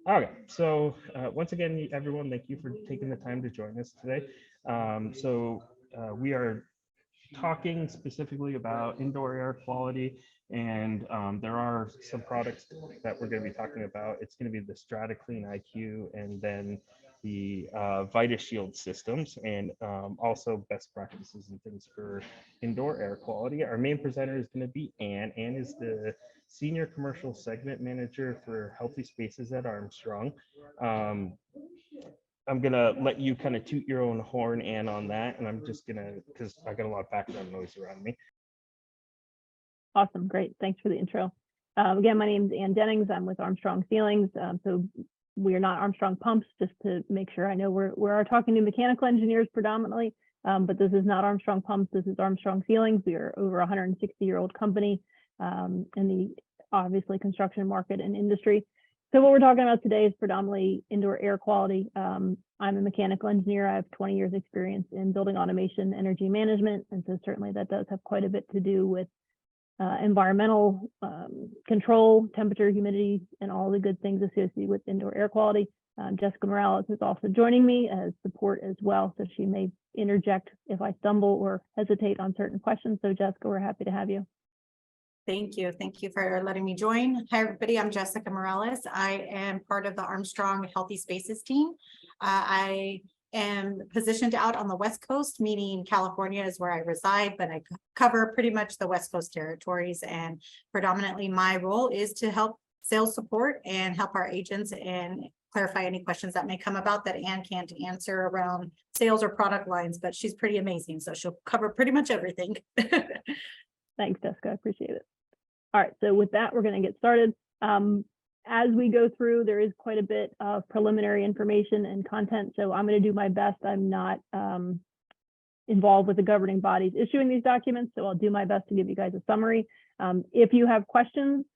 Okay, so once again, everyone, thank you for taking the time to join us today. We are talking specifically about indoor air quality, and there are some products that we're going to be talking about. It's going to be the StrataClean IQ, and then the VitaShield systems, and also best practices and things for indoor air quality. Our main presenter is going to be Anne. Anne is the Senior Commercial Segment Manager for Healthy Spaces at Armstrong. Um, I'm gonna let you kind of toot your own horn, Ann, on that, and I'm just gonna because I got a lot of background noise around me. Awesome, great. Thanks for the intro. Again, my name is Ann Dennings. I'm with Armstrong Ceilings. So we are not Armstrong Pumps, just to make sure I know we are talking to mechanical engineers predominantly, but this is not Armstrong Pumps. This is Armstrong Ceilings. We are over 160-year-old company in the obviously construction market and industry. So what we're talking about today is predominantly indoor air quality. I'm a mechanical engineer. I have 20 years experience in building automation, energy management, and so certainly that does have quite a bit to do with environmental control, temperature, humidity, and all the good things associated with indoor air quality. Jessica Morales is also joining me as support as well, so she may interject if I stumble or hesitate on certain questions. So Jessica, we're happy to have you. Thank you. Thank you for letting me join. Hi, everybody. I'm Jessica Morales. I am part of the Armstrong Healthy Spaces team. I am positioned out on the West Coast, meaning California is where I reside, but I cover pretty much the West Coast territories. And predominantly my role is to help sales support and help our agents and clarify any questions that may come about that Ann can't answer around sales or product lines, but she's pretty amazing. So she'll cover pretty much everything. Thanks, Jessica. I appreciate it. All right, so with that, we're going to get started. As we go through, there is quite a bit of preliminary information and content, so I'm going to do my best. I'm not involved with the governing bodies issuing these documents, so I'll do my best to give you guys a summary. If you have questions,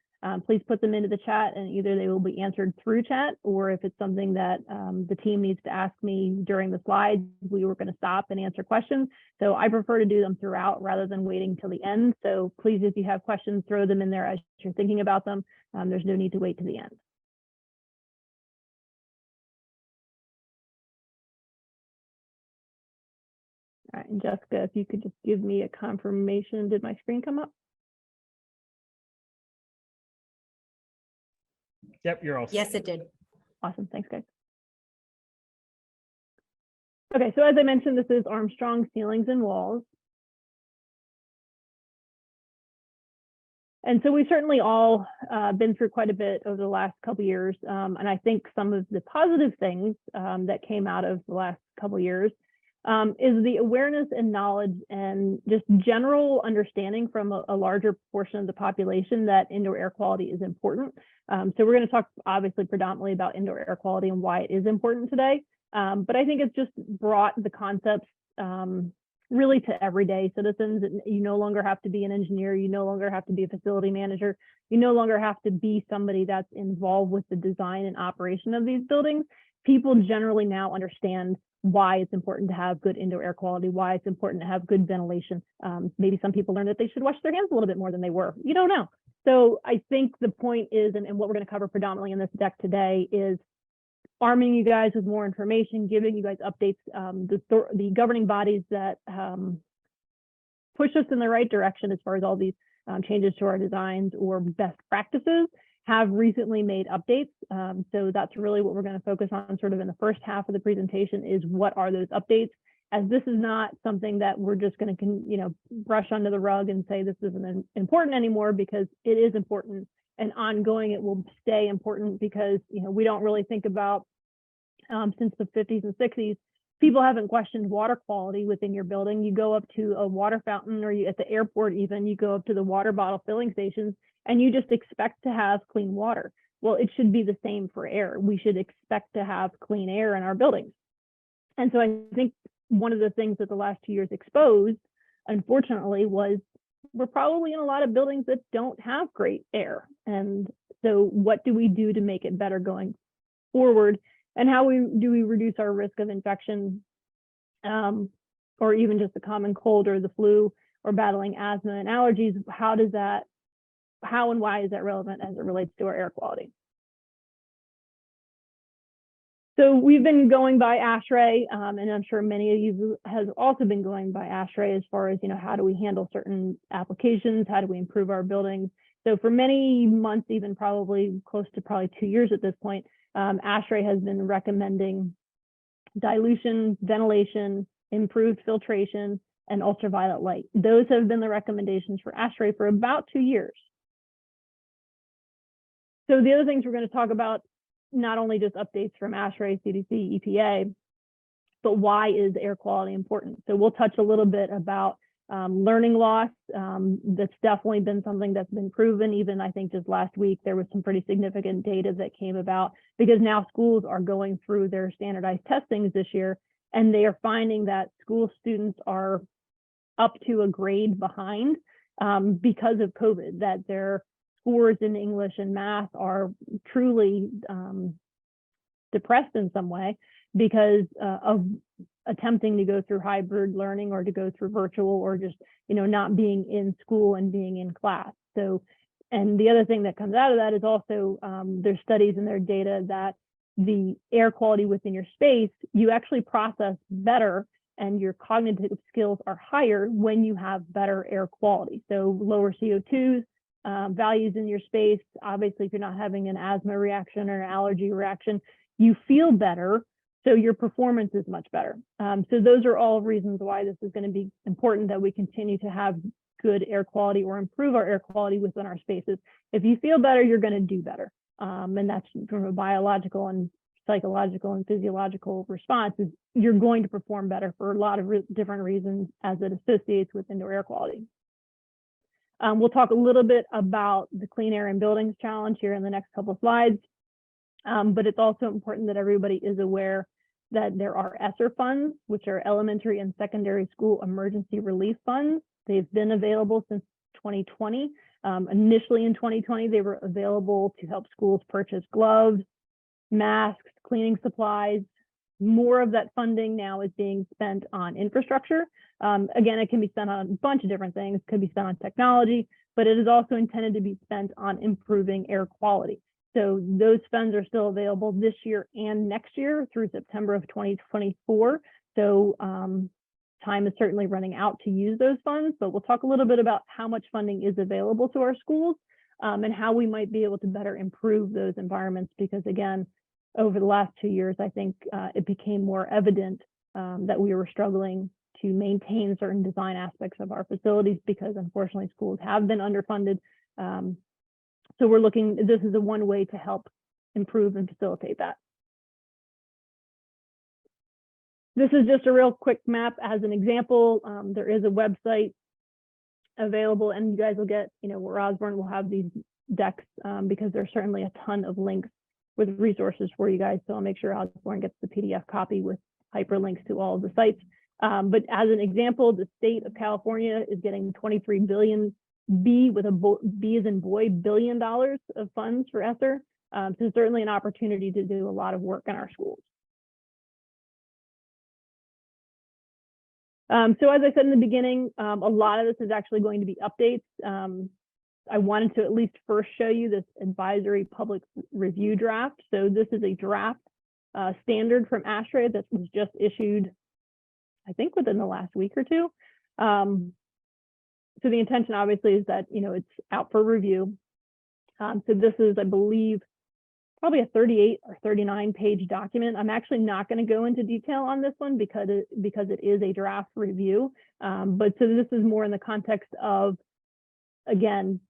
please put them into the chat, and either they will be answered through chat, or if it's something that the team needs to ask me during the slides, we were going to stop and answer questions. So I prefer to do them throughout rather than waiting till the end. So please, if you have questions, throw them in there as you're thinking about them. There's no need to wait to the end. All right, and Jessica, if you could just give me a confirmation, did my screen come up? Yep, you're all set. Yes, it did. Awesome, thanks guys. Okay, so as I mentioned, this is Armstrong Ceilings and Walls. And so we've certainly all been through quite a bit over the last couple of years. And I think some of the positive things that came out of the last couple of years is the awareness and knowledge and just general understanding from a larger portion of the population that indoor air quality is important. So we're going to talk obviously predominantly about indoor air quality and why it is important today. But I think it's just brought the concepts really to everyday citizens. You no longer have to be an engineer. You no longer have to be a facility manager. You no longer have to be somebody that's involved with the design and operation of these buildings. People generally now understand why it's important to have good indoor air quality, why it's important to have good ventilation. Maybe some people learn that they should wash their hands a little bit more than they were. You don't know. So I think the point is, and what we're going to cover predominantly in this deck today is arming you guys with more information, giving you guys updates, the governing bodies that push us in the right direction as far as all these changes to our designs or best practices have recently made updates. So that's really what we're going to focus on sort of in the first half of the presentation is what are those updates, as this is not something that we're just going to brush under the rug and say this isn't important anymore, because it is important. And ongoing, it will stay important because we don't really think about since the 50s and 60s, people haven't questioned water quality within your building. You go up to a water fountain, or at the airport even, you go up to the water bottle filling stations, and you just expect to have clean water. Well, it should be the same for air. We should expect to have clean air in our buildings. And so I think one of the things that the last 2 years exposed, unfortunately, was we're probably in a lot of buildings that don't have great air. And so what do we do to make it better going forward? And how do we reduce our risk of infection, or even just the common cold or the flu, or battling asthma and allergies? How and why is that relevant as it relates to our air quality? So we've been going by ASHRAE, and I'm sure many of you has also been going by ASHRAE as far as, how do we handle certain applications? How do we improve our buildings? So for many months, even probably close to 2 years at this point, ASHRAE has been recommending dilution, ventilation, improved filtration, and ultraviolet light. Those have been the recommendations for ASHRAE for about 2 years. So the other things we're going to talk about, not only just updates from ASHRAE, CDC, EPA, but why is air quality important? So we'll touch a little bit about learning loss. That's definitely been something that's been proven. Even I think just last week, there was some pretty significant data that came about because now schools are going through their standardized testings this year, and they are finding that school students are up to a grade behind because of COVID, that their scores in English and math are truly depressed in some way because of attempting to go through hybrid learning or to go through virtual or just, not being in school and being in class. So, and the other thing that comes out of that is also there's studies and their data that the air quality within your space, you actually process better and your cognitive skills are higher when you have better air quality. So lower CO2s, values in your space. Obviously, if you're not having an asthma reaction or an allergy reaction, you feel better, so your performance is much better. So those are all reasons why this is going to be important, that we continue to have good air quality or improve our air quality within our spaces. If you feel better, you're going to do better. And that's from a biological and psychological and physiological response, is you're going to perform better for a lot of different reasons as it associates with indoor air quality. We'll talk a little bit about the Clean Air in Buildings Challenge here in the next couple of slides. But it's also important that everybody is aware that there are ESSER funds, which are elementary and secondary school emergency relief funds. They've been available since 2020. Initially in 2020, they were available to help schools purchase gloves, masks, cleaning supplies. More of that funding now is being spent on infrastructure. Again, it can be spent on a bunch of different things. It could be spent on technology, but it is also intended to be spent on improving air quality. So those funds are still available this year and next year through September of 2024. So time is certainly running out to use those funds, but we'll talk a little bit about how much funding is available to our schools and how we might be able to better improve those environments. Because again, over the last 2 years, I think it became more evident that we were struggling to maintain certain design aspects of our facilities because unfortunately schools have been underfunded. So we're looking, this is one way to help improve and facilitate that. This is just a real quick map as an example. There is a website available and you guys will get, where Osborne will have these decks because there's certainly a ton of links with resources for you guys. So I'll make sure Osborne gets the PDF copy with hyperlinks to all of the sites. But as an example, the state of California is getting 23 billion B with a B as in boy, $1 billion of funds for ESSER. So certainly an opportunity to do a lot of work in our schools. So as I said in the beginning, a lot of this is actually going to be updates. I wanted to at least first show you this advisory public review draft. So this is a draft standard from ASHRAE that was just issued, I think within the last week or two. So the intention obviously is that, it's out for review. So this is, I believe, probably a 38 or 39 page document. I'm actually not going to go into detail on this one because it is a draft review. But so this is more in the context of, again,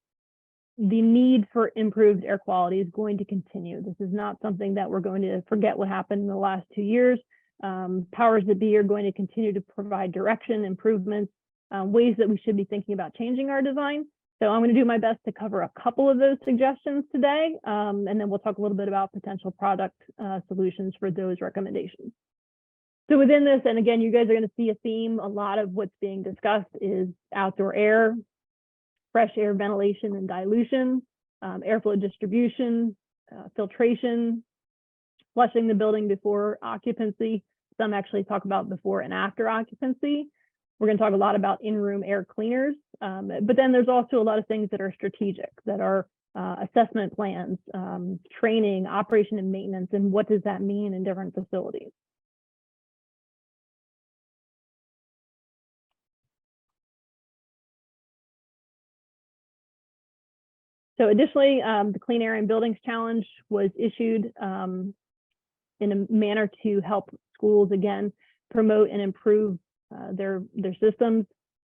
the need for improved air quality is going to continue. This is not something that we're going to forget what happened in the last 2 years. Powers that be are going to continue to provide direction, improvements, ways that we should be thinking about changing our design. So I'm going to do my best to cover a couple of those suggestions today, and then we'll talk a little bit about potential product solutions for those recommendations. So within this, and again, you guys are going to see a theme. A lot of what's being discussed is outdoor air, fresh air ventilation and dilution, airflow distribution, filtration, flushing the building before occupancy. Some actually talk about before and after occupancy. We're going to talk a lot about in-room air cleaners, but then there's also a lot of things that are strategic, that are assessment plans, training, operation and maintenance, and what does that mean in different facilities. So additionally, the Clean Air in Buildings Challenge was issued in a manner to help schools, again, promote and improve their systems.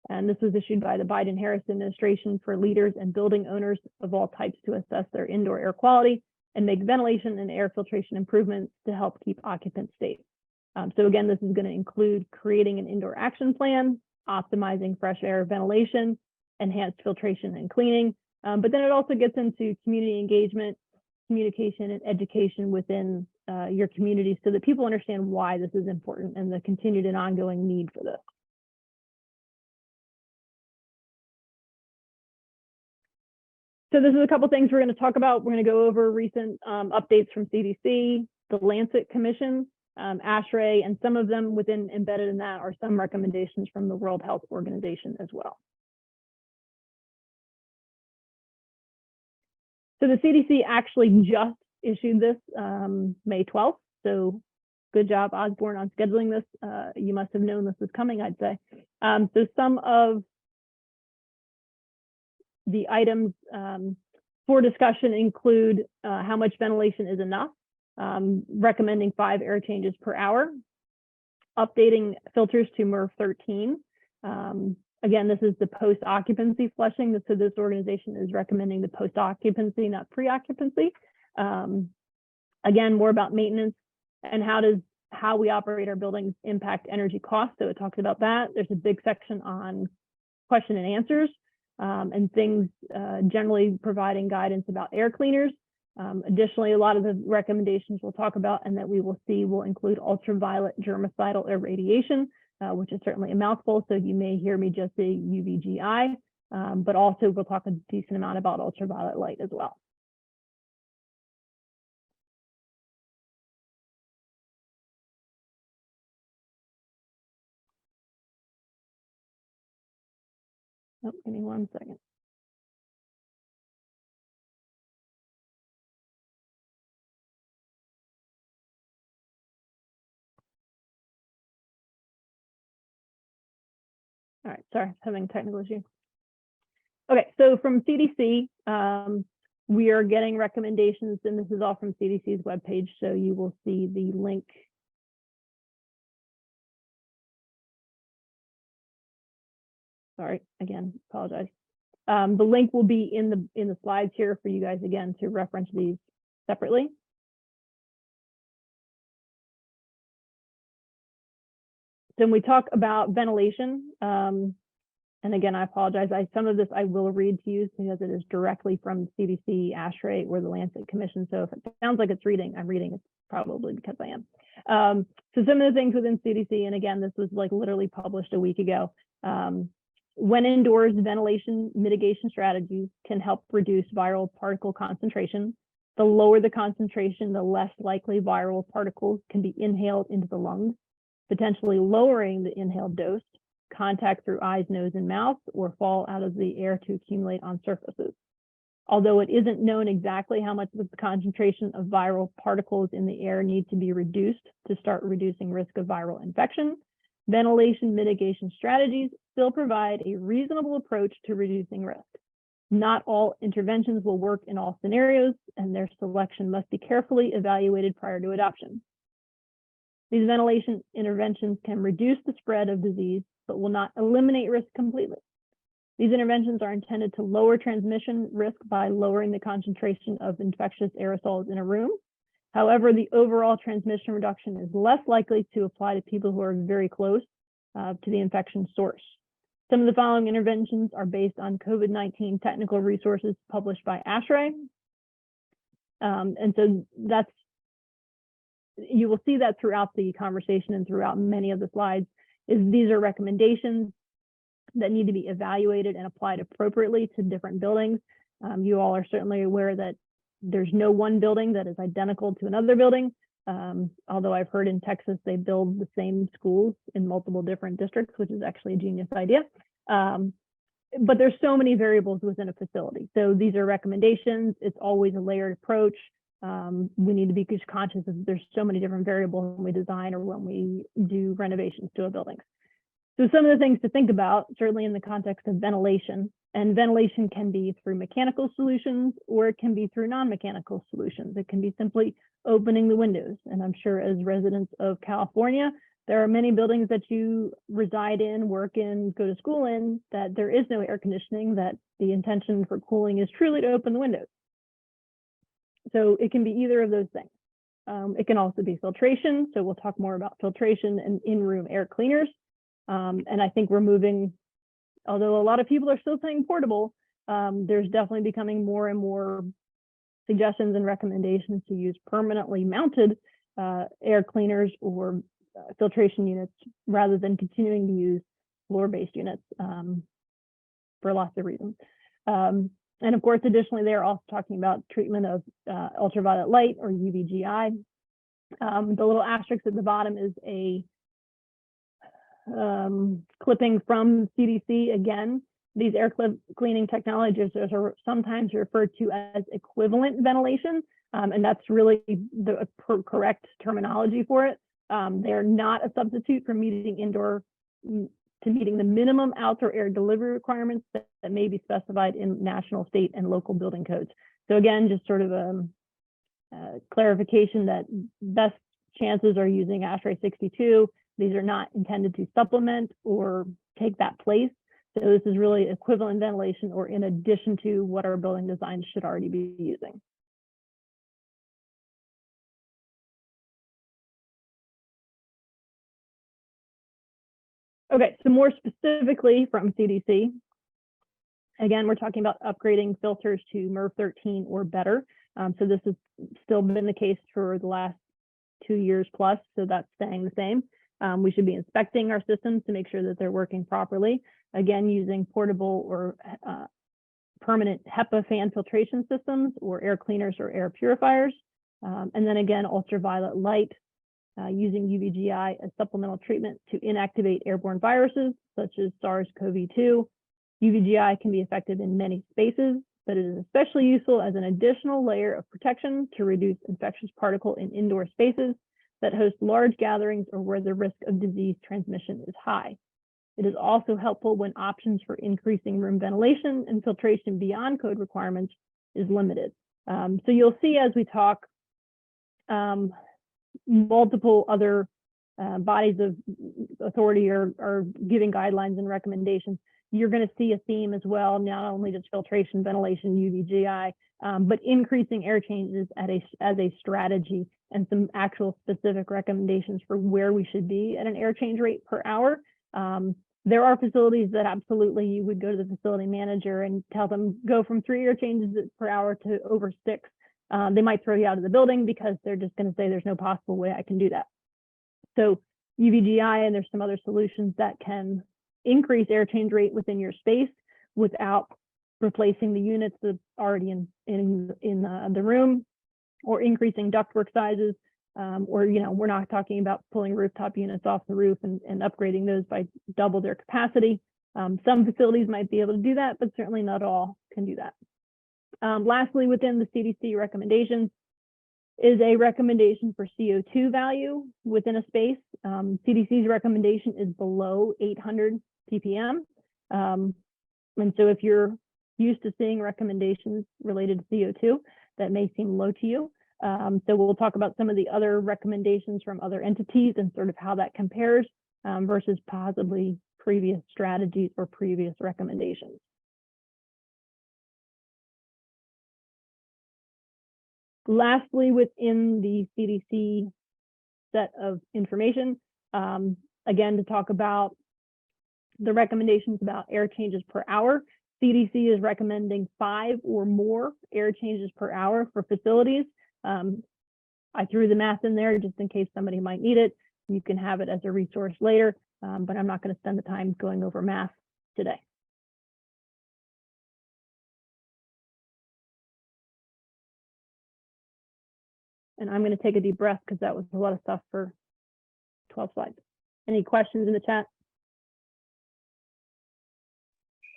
And this was issued by the Biden-Harris administration for leaders and building owners of all types to assess their indoor air quality and make ventilation and air filtration improvements to help keep occupants safe. So again, this is going to include creating an indoor action plan, optimizing fresh air ventilation, enhanced filtration and cleaning. But then it also gets into community engagement, communication, and education within your community so that people understand why this is important and the continued and ongoing need for this. So this is a couple things we're going to talk about. We're going to go over recent updates from CDC, the Lancet Commission, ASHRAE, and some of them embedded in that are some recommendations from the World Health Organization as well. So the CDC actually just issued this May 12th. So good job, Osborne, on scheduling this. You must have known this was coming, I'd say. So some of the items for discussion include how much ventilation is enough, recommending 5 air changes per hour, updating filters to MERV 13. Again, this is the post-occupancy flushing. So this organization is recommending the post-occupancy, not pre-occupancy. Again, more about maintenance and how we operate our buildings impact energy costs. So it talks about that. There's a big section on question and answers and things generally providing guidance about air cleaners. Additionally, a lot of the recommendations we'll talk about and that we will see will include ultraviolet germicidal irradiation, which is certainly a mouthful, so you may hear me just say UVGI, but also we'll talk a decent amount about ultraviolet light as well. Oh, give me 1 second. All right, sorry, having a technical issue. Okay, so from CDC, we are getting recommendations, and this is all from CDC's webpage, so you will see the link. Sorry, again, apologize. The link will be in the slides here for you guys, again, to reference these separately. So when we talk about ventilation, and again, I apologize, some of this I will read to you because it is directly from CDC, ASHRAE, or the Lancet Commission. So if it sounds like I'm reading, it's probably because I am. So some of the things within CDC, and again, this was like literally published a week ago. When indoors, ventilation mitigation strategies can help reduce viral particle concentration. The lower the concentration, the less likely viral particles can be inhaled into the lungs, potentially lowering the inhaled dose, contact through eyes, nose, and mouth, or fall out of the air to accumulate on surfaces. Although it isn't known exactly how much of the concentration of viral particles in the air need to be reduced to start reducing risk of viral infection, ventilation mitigation strategies still provide a reasonable approach to reducing risk. Not all interventions will work in all scenarios, and their selection must be carefully evaluated prior to adoption. These ventilation interventions can reduce the spread of disease, but will not eliminate risk completely. These interventions are intended to lower transmission risk by lowering the concentration of infectious aerosols in a room. However, the overall transmission reduction is less likely to apply to people who are very close to the infection source. Some of the following interventions are based on COVID-19 technical resources published by ASHRAE. And so you will see that throughout the conversation and throughout many of the slides, these are recommendations that need to be evaluated and applied appropriately to different buildings. You all are certainly aware that there's no one building that is identical to another building. Although I've heard in Texas, they build the same schools in multiple different districts, which is actually a genius idea. but there's so many variables within a facility. So these are recommendations. It's always a layered approach. We need to be conscious that there's so many different variables when we design or when we do renovations to a building. So some of the things to think about, certainly in the context of ventilation, and ventilation can be through mechanical solutions or it can be through non-mechanical solutions. It can be simply opening the windows. And I'm sure as residents of California, there are many buildings that you reside in, work in, go to school in, that there is no air conditioning, that the intention for cooling is truly to open the windows. So it can be either of those things. It can also be filtration. So we'll talk more about filtration and in-room air cleaners. And I think we're moving, although a lot of people are still saying portable, there's definitely becoming more and more suggestions and recommendations to use permanently mounted air cleaners or filtration units rather than continuing to use floor-based units for lots of reasons. And of course, additionally, they're also talking about treatment of ultraviolet light or UVGI. The little asterisk at the bottom is a clipping from CDC. Again, these air cleaning technologies are sometimes referred to as equivalent ventilation, and that's really the correct terminology for it. They're not a substitute for meeting the minimum outdoor air delivery requirements that may be specified in national, state, and local building codes. So again, just sort of a clarification that best chances are using ASHRAE 62. These are not intended to supplement or take that place. So this is really equivalent ventilation or in addition to what our building design should already be using. Okay, so more specifically from CDC, again, we're talking about upgrading filters to MERV 13 or better. So this has still been the case for the last 2 years plus, so that's staying the same. We should be inspecting our systems to make sure that they're working properly. Again, using portable or permanent HEPA fan filtration systems or air cleaners or air purifiers. And then again, ultraviolet light, using UVGI as supplemental treatment to inactivate airborne viruses such as SARS-CoV-2. UVGI can be effective in many spaces, but it is especially useful as an additional layer of protection to reduce infectious particle in indoor spaces that host large gatherings or where the risk of disease transmission is high. It is also helpful when options for increasing room ventilation and filtration beyond code requirements is limited. So you'll see as we talk, multiple other bodies of authority are giving guidelines and recommendations. You're going to see a theme as well, not only just filtration, ventilation, UVGI, but increasing air changes as a strategy and some actual specific recommendations for where we should be at an air change rate per hour. There are facilities that absolutely you would go to the facility manager and tell them go from 3 air changes per hour to over 6. They might throw you out of the building because they're just going to say there's no possible way I can do that. So UVGI, and there's some other solutions that can increase air change rate within your space without replacing the units that are already in the room, or increasing ductwork sizes, or we're not talking about pulling rooftop units off the roof and upgrading those by double their capacity. Some facilities might be able to do that, but certainly not all can do that. Lastly, within the CDC recommendations is a recommendation for CO2 value within a space. CDC's recommendation is below 800 ppm. And so if you're used to seeing recommendations related to CO2, that may seem low to you. So we'll talk about some of the other recommendations from other entities and sort of how that compares versus possibly previous strategies or previous recommendations. Lastly, within the CDC set of information, again, to talk about the recommendations about air changes per hour, CDC is recommending 5 or more air changes per hour for facilities. I threw the math in there just in case somebody might need it. You can have it as a resource later, but I'm not going to spend the time going over math today. And I'm going to take a deep breath because that was a lot of stuff for 12 slides. Any questions in the chat?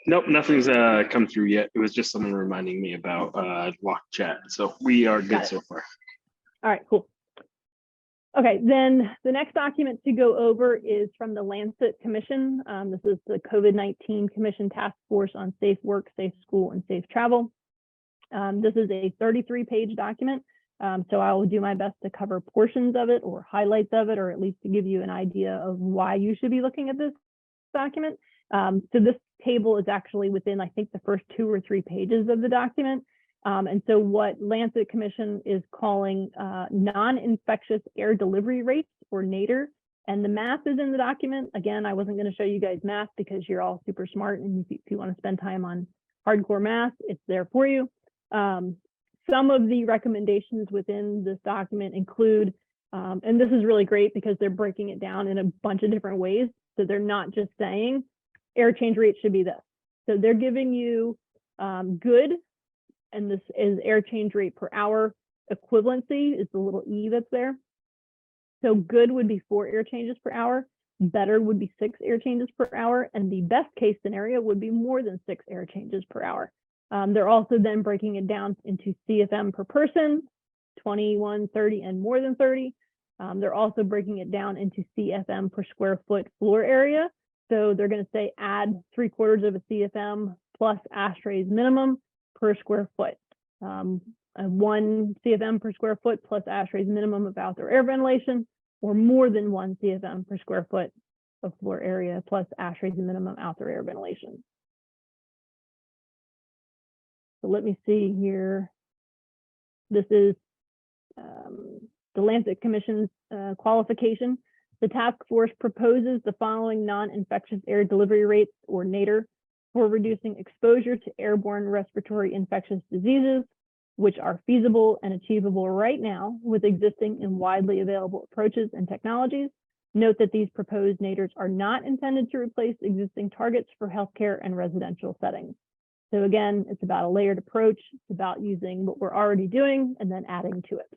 Nope, nothing's come through yet. It was just someone reminding me about lock chat. So we are good so far. All right, cool. Okay, then the next document to go over is from the Lancet Commission. This is the COVID-19 Commission Task Force on Safe Work, Safe School, and Safe Travel. This is a 33-page document, so I will do my best to cover portions of it or highlights of it, or at least to give you an idea of why you should be looking at this document. So this table is actually within, I think, the first 2 or 3 pages of the document. And so what Lancet Commission is calling non-infectious air delivery rates, or NADER, and the math is in the document. Again, I wasn't going to show you guys math because you're all super smart, and if you want to spend time on hardcore math, it's there for you. Some of the recommendations within this document include, and this is really great because they're breaking it down in a bunch of different ways. So they're not just saying air change rate should be this. So they're giving you good, and this is air change rate per hour. Equivalency is the little E that's there. So good would be 4 air changes per hour. Better would be 6 air changes per hour. And the best case scenario would be more than 6 air changes per hour. They're also then breaking it down into CFM per person, 21, 30, and more than 30. They're also breaking it down into CFM per square foot floor area. So they're going to say add 3/4 of a CFM plus ASHRAE's minimum per square foot. 1 CFM per square foot plus ASHRAE's minimum of outdoor air ventilation, or more than 1 CFM per square foot of floor area plus ASHRAE's minimum outdoor air ventilation. So let me see here. This is the Lancet Commission's qualification. The task force proposes the following non-infectious air delivery rates, or NADER, for reducing exposure to airborne respiratory infectious diseases, which are feasible and achievable right now with existing and widely available approaches and technologies. Note that these proposed NADERs are not intended to replace existing targets for healthcare and residential settings. So again, it's about a layered approach. It's about using what we're already doing and then adding to it.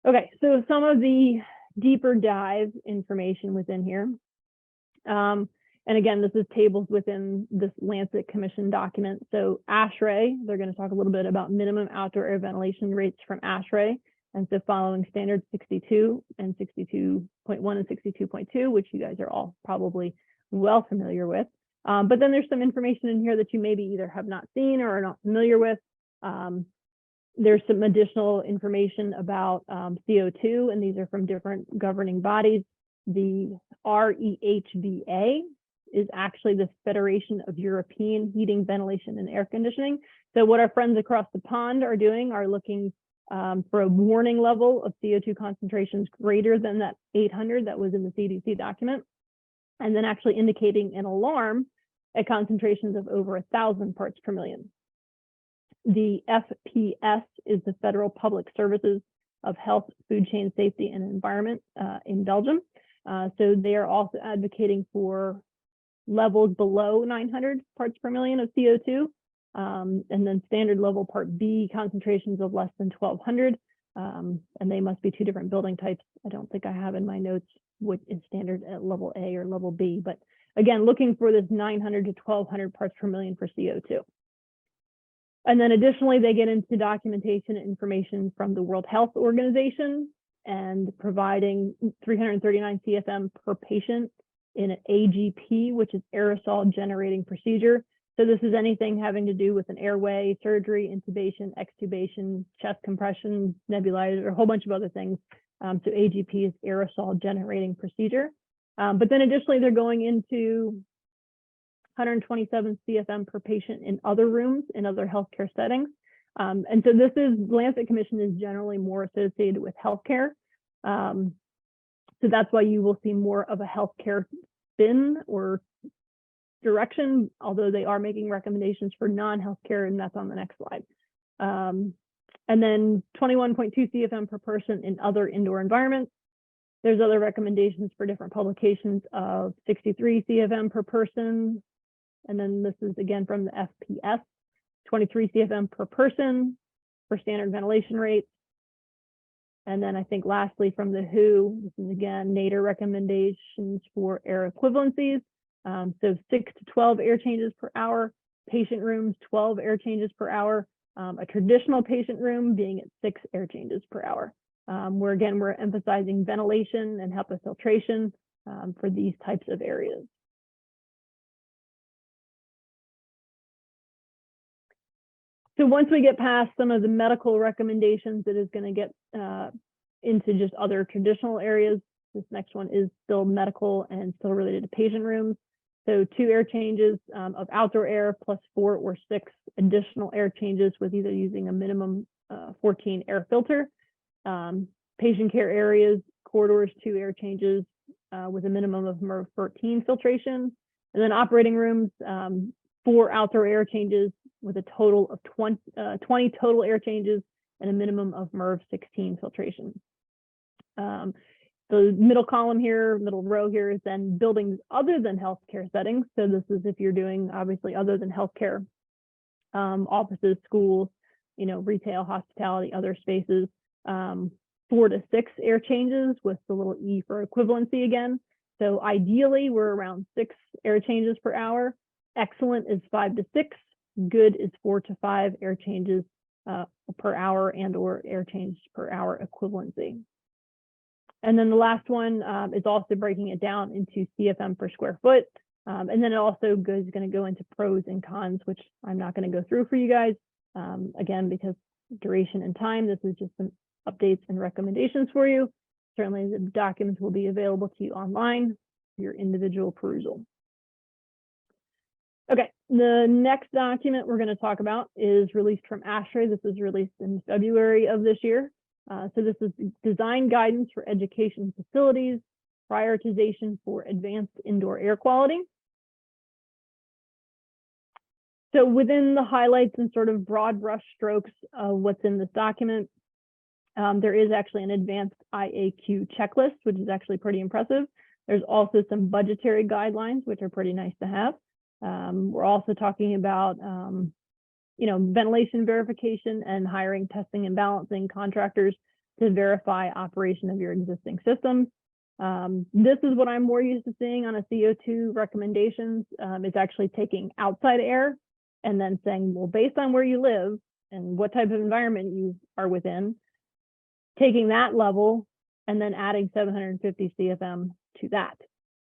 Okay, so some of the deeper dive information within here. And again, this is tables within this Lancet Commission document. So ASHRAE, they're going to talk a little bit about minimum outdoor air ventilation rates from ASHRAE. And so following standards 62 and 62.1 and 62.2, which you guys are all probably well familiar with. But then there's some information in here that you maybe either have not seen or are not familiar with. There's some additional information about CO2, and these are from different governing bodies. The REHVA is actually the Federation of European Heating, Ventilation, and Air Conditioning. So what our friends across the pond are doing are looking for a warning level of CO2 concentrations greater than that 800 that was in the CDC document, and then actually indicating an alarm at concentrations of over 1,000 parts per million. The FPS is the Federal Public Services of Health, Food Chain Safety, and Environment in Belgium. So they are also advocating for levels below 900 parts per million of CO2, and then standard level part B concentrations of less than 1,200, and they must be 2 different building types. I don't think I have in my notes what is standard at level A or level B, but again, looking for this 900 to 1,200 parts per million for CO2. And then additionally, they get into documentation and information from the World Health Organization and providing 339 CFM per patient in an AGP, which is aerosol generating procedure. So this is anything having to do with an airway, surgery, intubation, extubation, chest compression, nebulizer, a whole bunch of other things. So AGP is aerosol generating procedure. But then additionally, they're going into 127 CFM per patient in other rooms in other healthcare settings. And so this is, Lancet Commission is generally more associated with healthcare. So that's why you will see more of a healthcare spin or direction, although they are making recommendations for non-healthcare, and that's on the next slide. And then 21.2 CFM per person in other indoor environments. There's other recommendations for different publications of 63 CFM per person. And then this is again from the FPS, 23 CFM per person for standard ventilation rates. And then I think lastly from the WHO, this is again NADER recommendations for air equivalencies. So 6 to 12 air changes per hour, patient rooms, 12 air changes per hour, a traditional patient room being at 6 air changes per hour. Where again, we're emphasizing ventilation and HEPA filtration for these types of areas. So once we get past some of the medical recommendations, it is going to get into just other traditional areas. This next one is still medical and still related to patient rooms. So 2 air changes of outdoor air plus 4 or 6 additional air changes with either using a minimum 14 air filter. Patient care areas, corridors, 2 air changes with a minimum of MERV 13 filtration. And then operating rooms, 4 outdoor air changes with a total of 20 total air changes and a minimum of MERV 16 filtration. The middle column here, middle row here is then buildings other than healthcare settings. So this is if you're doing obviously other than healthcare, offices, schools, retail, hospitality, other spaces, 4 to 6 air changes with the little E for equivalency again. So ideally we're around 6 air changes per hour. Excellent is 5 to 6. Good is 4 to 5 air changes per hour and or air change per hour equivalency. And then the last one is also breaking it down into CFM per square foot. And then it also going to go into pros and cons, which I'm not going to go through for you guys. Again, because duration and time, this is just some updates and recommendations for you. Certainly the documents will be available to you online for your individual perusal. Okay, the next document we're going to talk about is released from ASHRAE. This was released in February of this year. So this is design guidance for education facilities, prioritization for advanced indoor air quality. So within the highlights and sort of broad brush strokes of what's in this document, there is actually an advanced IAQ checklist, which is actually pretty impressive. There's also some budgetary guidelines, which are pretty nice to have. We're also talking about ventilation verification and hiring, testing, and balancing contractors to verify operation of your existing systems. This is what I'm more used to seeing on a CO2 recommendations. It's actually taking outside air and then saying, well, based on where you live and what type of environment you are within, taking that level and then adding 750 CFM to that.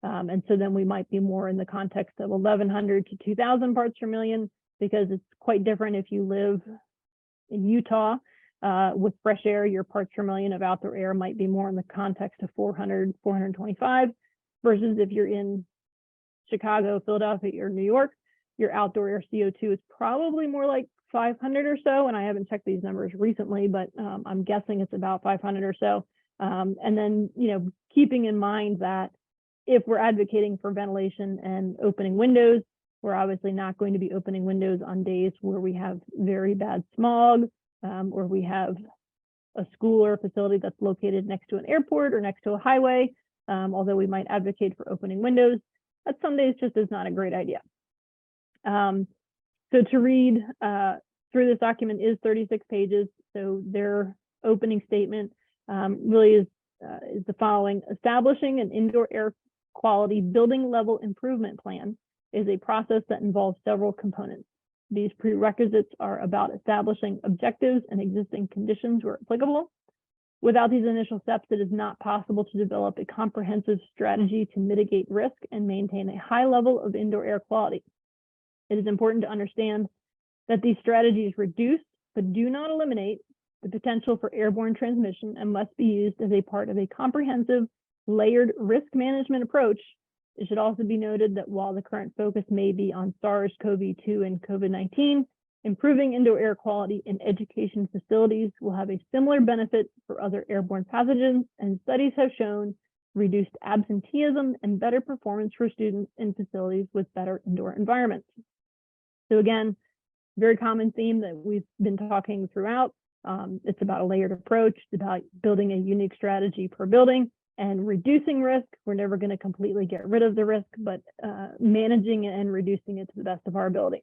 And so then we might be more in the context of 1,100 to 2,000 parts per million, because it's quite different if you live in Utah with fresh air. Your parts per million of outdoor air might be more in the context of 400, 425, versus if you're in Chicago, Philadelphia, or New York, your outdoor air CO2 is probably more like 500 or so. And I haven't checked these numbers recently, but I'm guessing it's about 500 or so. And then, keeping in mind that if we're advocating for ventilation and opening windows, we're obviously not going to be opening windows on days where we have very bad smog, or we have a school or a facility that's located next to an airport or next to a highway. Although we might advocate for opening windows, that some days just is not a great idea. So to read through this document is 36 pages. So their opening statement really is the following: establishing an indoor air quality building level improvement plan is a process that involves several components. These prerequisites are about establishing objectives and existing conditions where applicable. Without these initial steps, it is not possible to develop a comprehensive strategy to mitigate risk and maintain a high level of indoor air quality. It is important to understand that these strategies reduce, but do not eliminate, the potential for airborne transmission and must be used as a part of a comprehensive, layered risk management approach. It should also be noted that while the current focus may be on SARS-CoV-2 and COVID-19, improving indoor air quality in education facilities will have a similar benefit for other airborne pathogens, and studies have shown reduced absenteeism and better performance for students in facilities with better indoor environments. So again, very common theme that we've been talking throughout. It's about a layered approach. It's about building a unique strategy per building and reducing risk. We're never going to completely get rid of the risk, but managing it and reducing it to the best of our ability.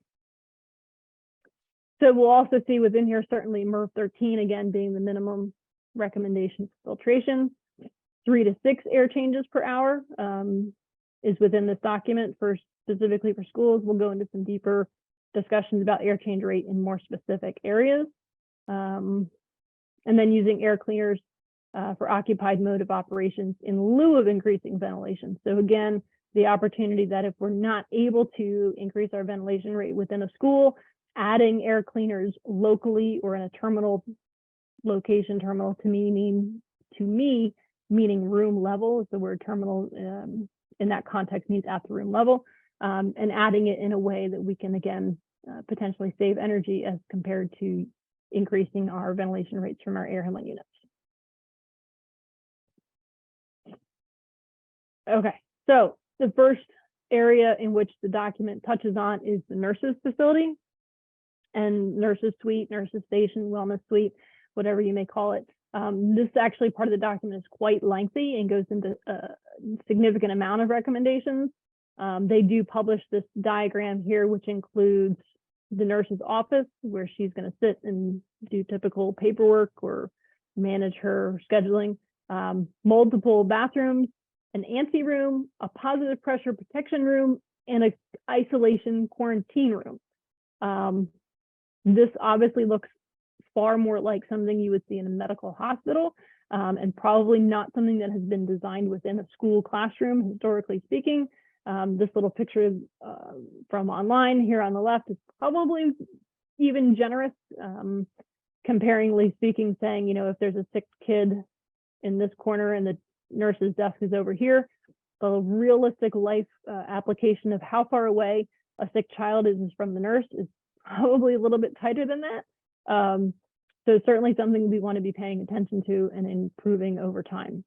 So we'll also see within here, certainly MERV 13, again, being the minimum recommendation for filtration. 3 to 6 air changes per hour is within this document for specifically for schools. We'll go into some deeper discussions about air change rate in more specific areas. And then using air cleaners for occupied mode of operations in lieu of increasing ventilation. So again, the opportunity that if we're not able to increase our ventilation rate within a school, adding air cleaners locally or in a terminal location, terminal to me meaning room level, is the word terminal in that context means at the room level, and adding it in a way that we can again potentially save energy as compared to increasing our ventilation rates from our air handling units. Okay, so the first area in which the document touches on is the nurses facility and nurses suite, nurses station, wellness suite, whatever you may call it. This actually part of the document is quite lengthy and goes into a significant amount of recommendations. They do publish this diagram here, which includes the nurse's office, where she's going to sit and do typical paperwork or manage her scheduling, multiple bathrooms, an ante room, a positive pressure protection room, and an isolation quarantine room. This obviously looks far more like something you would see in a medical hospital, and probably not something that has been designed within a school classroom, historically speaking. This little picture from online here on the left is probably even generous, comparingly speaking, saying, you know, if there's a sick kid in this corner and the nurse's desk is over here, the realistic life application of how far away a sick child is from the nurse is probably a little bit tighter than that. So certainly something we want to be paying attention to and improving over time.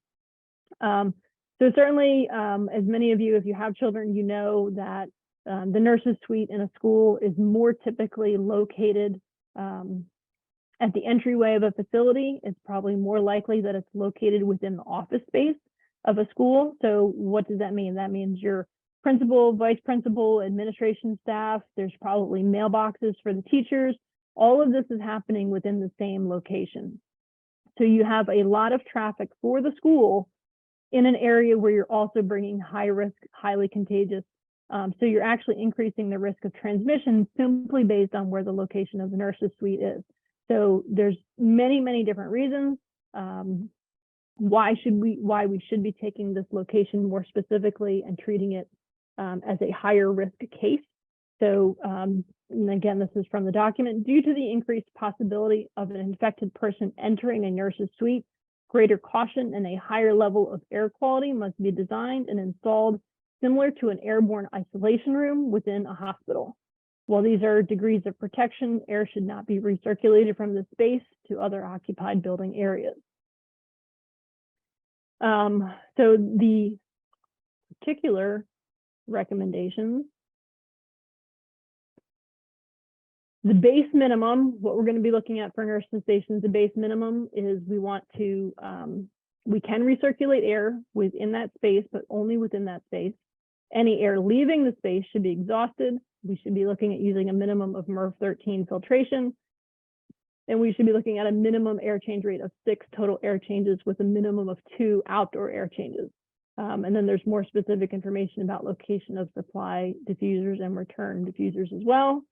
So certainly, as many of you, if you have children, you know that the nurses suite in a school is more typically located at the entryway of a facility. It's probably more likely that it's located within the office space of a school. So what does that mean? That means your principal, vice principal, administration staff, there's probably mailboxes for the teachers. All of this is happening within the same location. So you have a lot of traffic for the school in an area where you're also bringing high risk, highly contagious. So you're actually increasing the risk of transmission simply based on where the location of the nurse's suite is. So there's many, many different reasons why we should be taking this location more specifically and treating it as a higher risk case. So and again, this is from the document. Due to the increased possibility of an infected person entering a nurse's suite, greater caution and a higher level of air quality must be designed and installed similar to an airborne isolation room within a hospital. While these are degrees of protection, air should not be recirculated from the space to other occupied building areas. So the particular recommendations, the base minimum, what we're going to be looking at for nurses stations, the base minimum is we want to, we can recirculate air within that space, but only within that space. Any air leaving the space should be exhausted. We should be looking at using a minimum of MERV 13 filtration. And we should be looking at a minimum air change rate of 6 total air changes with a minimum of 2 outdoor air changes. And then there's more specific information about location of supply diffusers and return diffusers as well.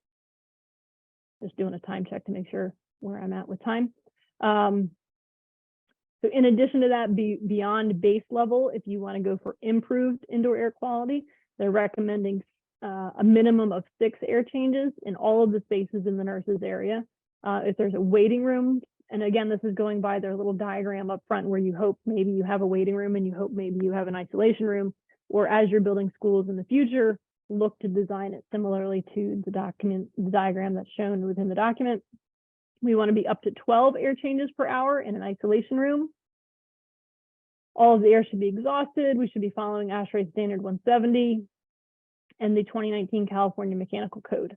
Just doing a time check to make sure where I'm at with time. So in addition to that, beyond base level, if you want to go for improved indoor air quality, they're recommending a minimum of 6 air changes in all of the spaces in the nurses area. If there's a waiting room, and again, this is going by their little diagram up front where you hope maybe you have a waiting room and you hope maybe you have an isolation room, or as you're building schools in the future, look to design it similarly to the diagram that's shown within the document. We want to be up to 12 air changes per hour in an isolation room. All of the air should be exhausted. We should be following ASHRAE standard 170 and the 2019 California Mechanical Code.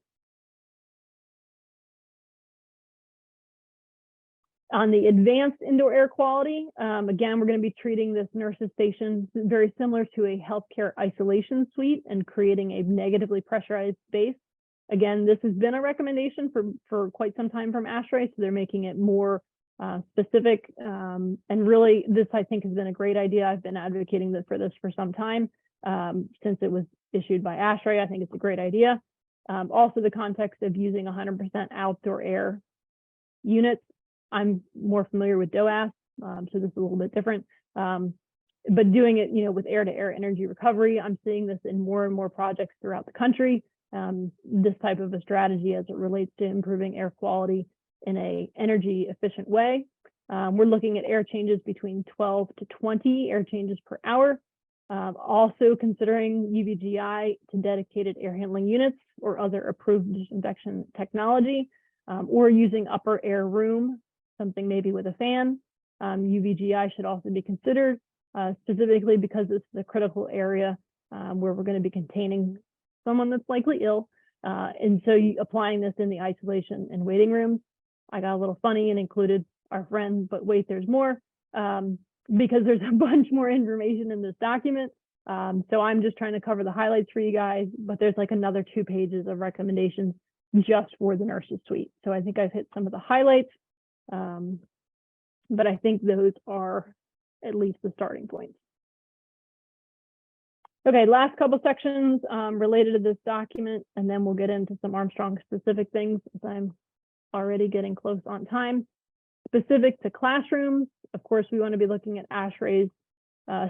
On the advanced indoor air quality, again, we're going to be treating this nurses station very similar to a healthcare isolation suite and creating a negatively pressurized space. Again, this has been a recommendation for quite some time from ASHRAE, so they're making it more specific. And really, this I think has been a great idea. I've been advocating for this for some time since it was issued by ASHRAE. I think it's a great idea. Also, the context of using 100% outdoor air units. I'm more familiar with DOAS, so this is a little bit different. But doing it, with air-to-air energy recovery, I'm seeing this in more and more projects throughout the country. This type of a strategy as it relates to improving air quality in a energy efficient way. We're looking at air changes between 12 to 20 air changes per hour. Also considering UVGI to dedicated air handling units or other approved disinfection technology, or using upper air room, something maybe with a fan. UVGI should also be considered, specifically because this is a critical area where we're going to be containing someone that's likely ill. And so applying this in the isolation and waiting rooms. I got a little funny and included our friend, but wait, there's more, because there's a bunch more information in this document. So I'm just trying to cover the highlights for you guys, but there's like another 2 pages of recommendations just for the nurses suite. So I think I've hit some of the highlights, but I think those are at least the starting points. Okay, last couple sections related to this document, and then we'll get into some Armstrong specific things as I'm already getting close on time. Specific to classrooms, of course, we want to be looking at ASHRAE's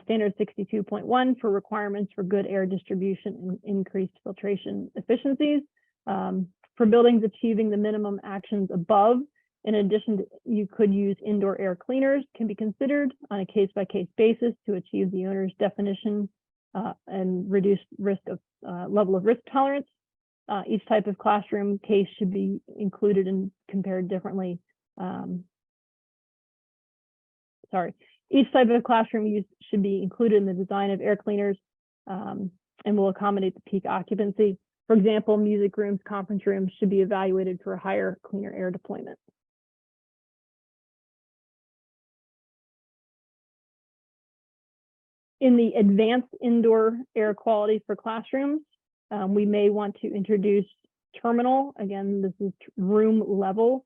standard 62.1 for requirements for good air distribution and increased filtration efficiencies. For buildings achieving the minimum actions above, in addition, you could use indoor air cleaners, can be considered on a case-by-case basis to achieve the owner's definition and reduce risk of level of risk tolerance. Each type of classroom case should be included and compared differently. Each type of classroom use should be included in the design of air cleaners and will accommodate the peak occupancy. For example, music rooms, conference rooms should be evaluated for a higher, cleaner air deployment. In the advanced indoor air quality for classrooms, we may want to introduce terminal. Again, this is room level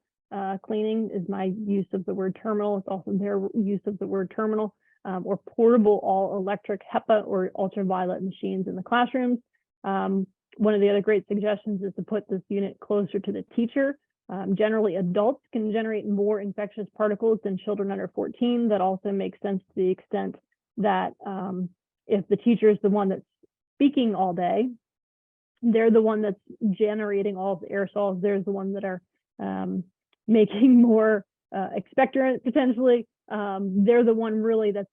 cleaning is my use of the word terminal. It's also their use of the word terminal, or portable all electric HEPA or ultraviolet machines in the classrooms. One of the other great suggestions is to put this unit closer to the teacher. Generally, adults can generate more infectious particles than children under 14. That also makes sense to the extent that if the teacher is the one that's speaking all day, they're the one that's generating all of the aerosols. They're the one that are making more expectorant potentially. They're the one really that's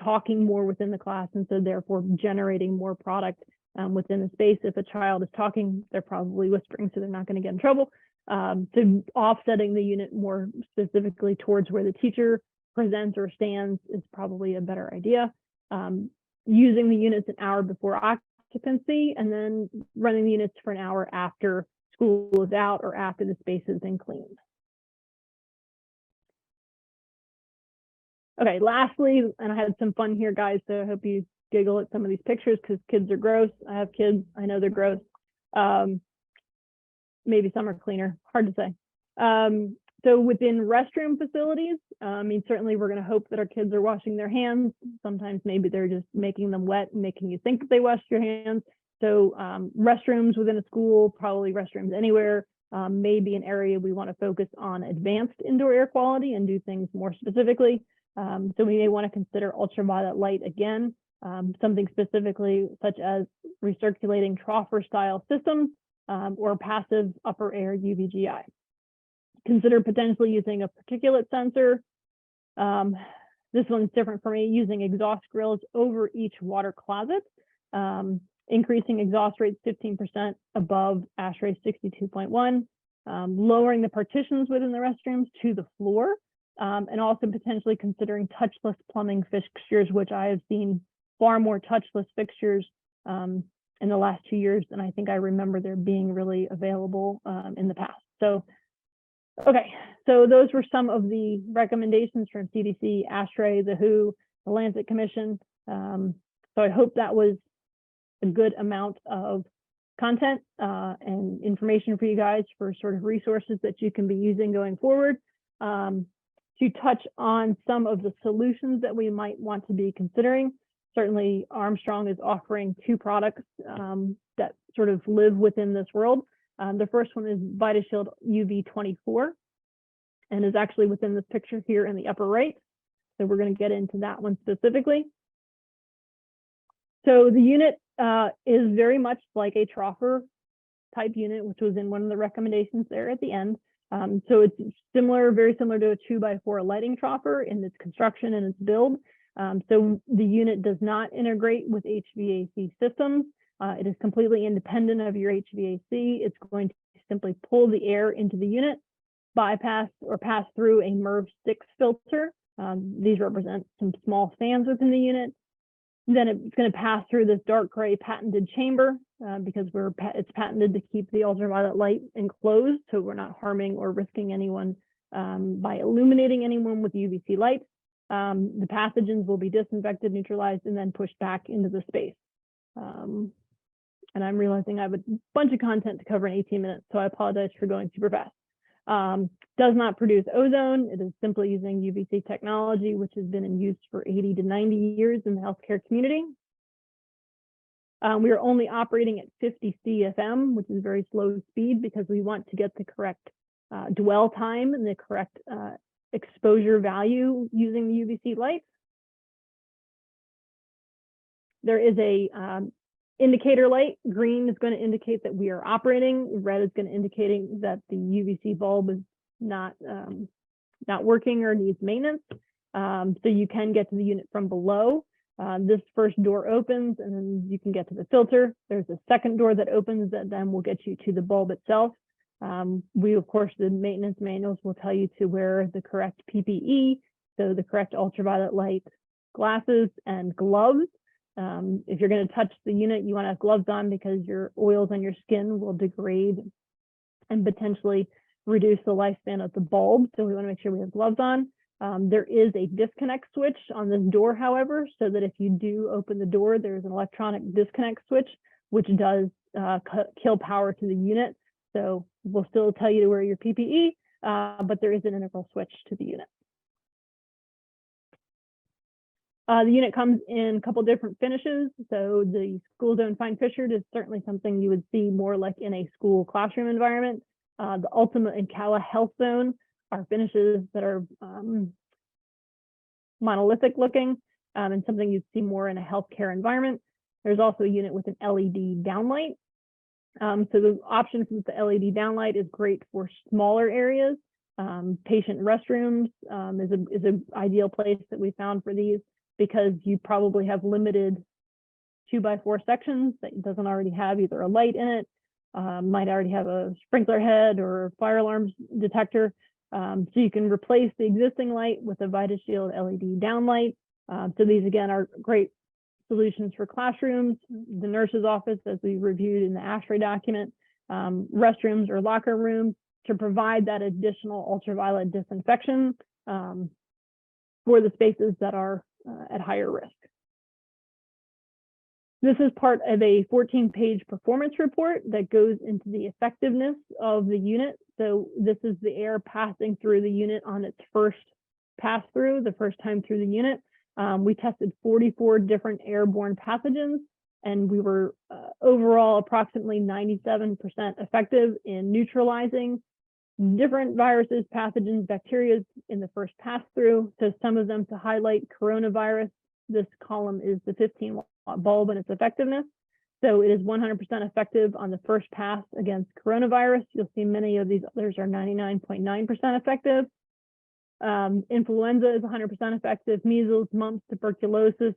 talking more within the class, and so therefore generating more product within the space. If a child is talking, they're probably whispering, so they're not going to get in trouble. So offsetting the unit more specifically towards where the teacher presents or stands is probably a better idea. Using the units an hour before occupancy, and then running the units for an hour after school is out or after the space has been cleaned. Okay, lastly, and I had some fun here, guys, so I hope you giggle at some of these pictures because kids are gross. I have kids, I know they're gross. Maybe some are cleaner, hard to say. So within restroom facilities, certainly we're going to hope that our kids are washing their hands. Sometimes maybe they're just making them wet and making you think that they washed your hands. So restrooms within a school, probably restrooms anywhere, may be an area we want to focus on advanced indoor air quality and do things more specifically. So we may want to consider ultraviolet light again, something specifically such as recirculating troffer style systems or passive upper air UVGI. Consider potentially using a particulate sensor. This one's different for me, using exhaust grills over each water closet, increasing exhaust rates 15% above ASHRAE 62.1, lowering the partitions within the restrooms to the floor, and also potentially considering touchless plumbing fixtures, which I have seen far more touchless fixtures in the last 2 years than I think I remember there being really available in the past. So, okay, so those were some of the recommendations from CDC, ASHRAE, the WHO, the Lancet Commission. So I hope that was a good amount of content and information for you guys for sort of resources that you can be using going forward. To touch on some of the solutions that we might want to be considering. Certainly Armstrong is offering two products that sort of live within this world. The first one is VitaShield UV24 and is actually within this picture here in the upper right. So we're going to get into that one specifically. So the unit is very much like a troffer type unit, which was in one of the recommendations there at the end. So it's similar, very similar to a 2x4 lighting troffer in its construction and its build. So the unit does not integrate with HVAC systems. It is completely independent of your HVAC. It's going to simply pull the air into the unit, bypass or pass through a MERV 6 filter. These represent some small fans within the unit. Then it's going to pass through this dark gray patented chamber because it's patented to keep the ultraviolet light enclosed, so we're not harming or risking anyone by illuminating anyone with UVC light. The pathogens will be disinfected, neutralized, and then pushed back into the space. And I'm realizing I have a bunch of content to cover in 18 minutes, so I apologize for going super fast. Does not produce ozone. It is simply using UVC technology, which has been in use for 80 to 90 years in the healthcare community. We are only operating at 50 CFM, which is very slow speed because we want to get the correct dwell time and the correct exposure value using the UVC light. There is a indicator light. Green is going to indicate that we are operating. Red is going to indicate that the UVC bulb is not working or needs maintenance. So you can get to the unit from below. This first door opens and then you can get to the filter. There's a second door that opens that then will get you to the bulb itself. Of course, the maintenance manuals will tell you to wear the correct PPE, so the correct ultraviolet light glasses and gloves. If you're going to touch the unit, you want to have gloves on because your oils on your skin will degrade and potentially reduce the lifespan of the bulb. So we want to make sure we have gloves on. There is a disconnect switch on this door, however, so that if you do open the door, there's an electronic disconnect switch, which does kill power to the unit. So we'll still tell you to wear your PPE, but there is an integral switch to the unit. The unit comes in a couple different finishes. So the school zone fine fissured is certainly something you would see more like in a school classroom environment. The Ultima and Cala Health Zone are finishes that are monolithic looking and something you'd see more in a healthcare environment. There's also a unit with an LED downlight. So the option with the LED downlight is great for smaller areas. Patient restrooms is an ideal place that we found for these, because you probably have limited 2x4 sections that doesn't already have either a light in it, might already have a sprinkler head or fire alarm detector. So you can replace the existing light with a VitaShield LED downlight. So these again are great solutions for classrooms, the nurse's office, as we reviewed in the ASHRAE document, restrooms or locker rooms, to provide that additional ultraviolet disinfection for the spaces that are at higher risk. This is part of a 14-page performance report that goes into the effectiveness of the unit. So this is the air passing through the unit on its first pass through, the first time through the unit. We tested 44 different airborne pathogens, and we were overall approximately 97% effective in neutralizing different viruses, pathogens, bacteria in the first pass through. So some of them to highlight coronavirus. This column is the 15-watt bulb and its effectiveness. So it is 100% effective on the first pass against coronavirus. You'll see many of these others are 99.9% effective. Influenza is 100% effective. Measles, mumps, tuberculosis,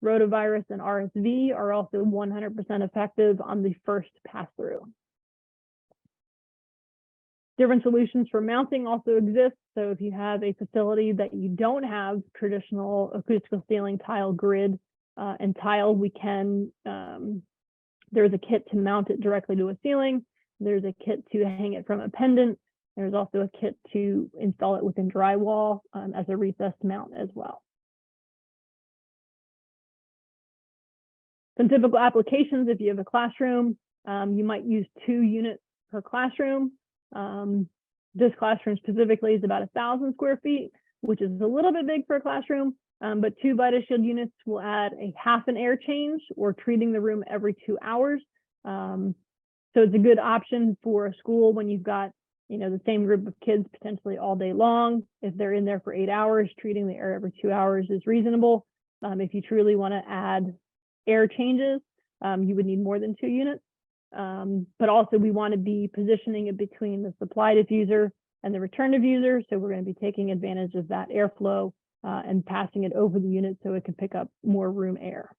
rotavirus, and RSV are also 100% effective on the first pass through. Different solutions for mounting also exist. So if you have a facility that you don't have traditional acoustical ceiling tile grid and tile, we can, there's a kit to mount it directly to a ceiling. There's a kit to hang it from a pendant. There's also a kit to install it within drywall as a recessed mount as well. Some typical applications: if you have a classroom, you might use 2 units per classroom. This classroom specifically is about 1,000 square feet. which is a little bit big for a classroom, but 2 VitaShield units will add a half an air change or treating the room every 2 hours. So it's a good option for a school when you've got, the same group of kids potentially all day long. If they're in there for 8 hours, treating the air every 2 hours is reasonable. If you truly want to add air changes, you would need more than 2 units. But also we want to be positioning it between the supply diffuser and the return diffuser. So we're going to be taking advantage of that airflow and passing it over the unit so it can pick up more room air.